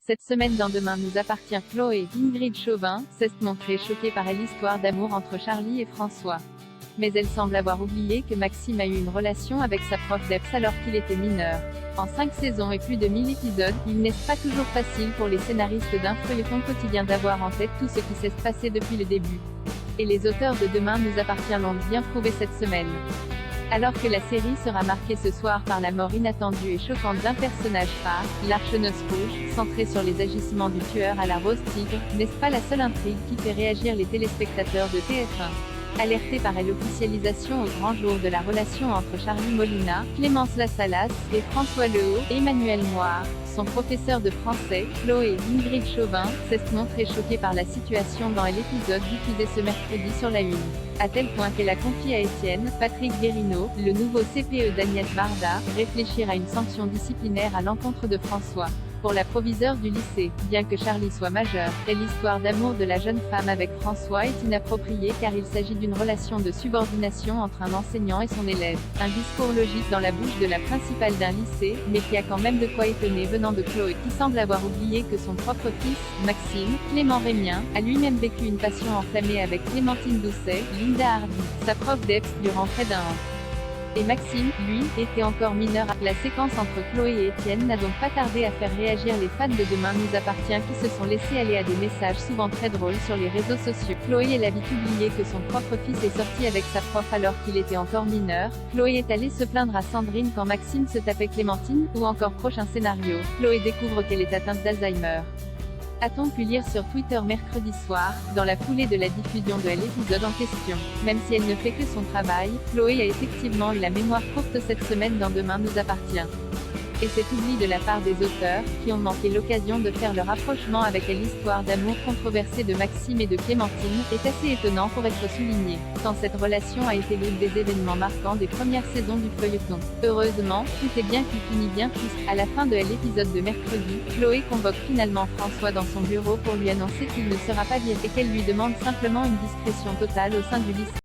Cette semaine dans Demain nous appartient, Chloé, Ingrid Chauvin, s'est montrée choquée par l'histoire d'amour entre Charlie et François. Mais elle semble avoir oublié que Maxime a eu une relation avec sa prof d'EPS alors qu'il était mineur. En 5 saisons et plus de 1000 épisodes, il n'est pas toujours facile pour les scénaristes d'un feuilleton quotidien d'avoir en tête tout ce qui s'est passé depuis le début. Et les auteurs de Demain nous appartient l'ont bien prouvé cette semaine. Alors que la série sera marquée ce soir par la mort inattendue et choquante d'un personnage phare, l'Arche-Noce Rouge, centrée sur les agissements du tueur à la rose tigre, n'est-ce pas la seule intrigue qui fait réagir les téléspectateurs de TF1. Alertés par l'officialisation au grand jour de la relation entre Charlie Molina, Clémence Lassalas, et François Lehaut, Emmanuel Moir, son professeur de français, Chloé, Ingrid Chauvin, s'est montrée choquée par la situation dans l'épisode diffusé ce mercredi sur la Une. À tel point qu'elle a confié à Étienne, Patrick Guérino, le nouveau CPE d'Agnès Varda, réfléchir à une sanction disciplinaire à l'encontre de François. Pour la proviseure du lycée, bien que Charlie soit majeur, l'histoire d'amour de la jeune femme avec François est inappropriée car il s'agit d'une relation de subordination entre un enseignant et son élève. Un discours logique dans la bouche de la principale d'un lycée, mais qui a quand même de quoi étonner venant de Chloé, qui semble avoir oublié que son propre fils, Maxime, Clément Rémien, a lui-même vécu une passion enflammée avec Clémentine Doucet, Linda Hardy, sa prof d'EPS, durant près d'1 an. Et Maxime, lui, était encore mineur. La séquence entre Chloé et Étienne n'a donc pas tardé à faire réagir les fans de Demain nous appartient qui se sont laissés aller à des messages souvent très drôles sur les réseaux sociaux. Chloé elle a vite oublié que son propre fils est sorti avec sa prof alors qu'il était encore mineur. Chloé est allée se plaindre à Sandrine quand Maxime se tapait Clémentine, ou encore prochain scénario, Chloé découvre qu'elle est atteinte d'Alzheimer. A-t-on pu lire sur Twitter mercredi soir, dans la foulée de la diffusion de l'épisode en question. Même si elle ne fait que son travail, Chloé a effectivement eu la mémoire courte cette semaine dans Demain nous appartient. Et cet oubli de la part des auteurs, qui ont manqué l'occasion de faire le rapprochement avec l'histoire d'amour controversée de Maxime et de Clémentine, est assez étonnant pour être souligné, tant cette relation a été l'une des événements marquants des premières saisons du feuilleton. Heureusement, tout est bien qui finit bien triste. À la fin de l'épisode de mercredi, Chloé convoque finalement François dans son bureau pour lui annoncer qu'il ne sera pas viré et qu'elle lui demande simplement une discrétion totale au sein du lycée.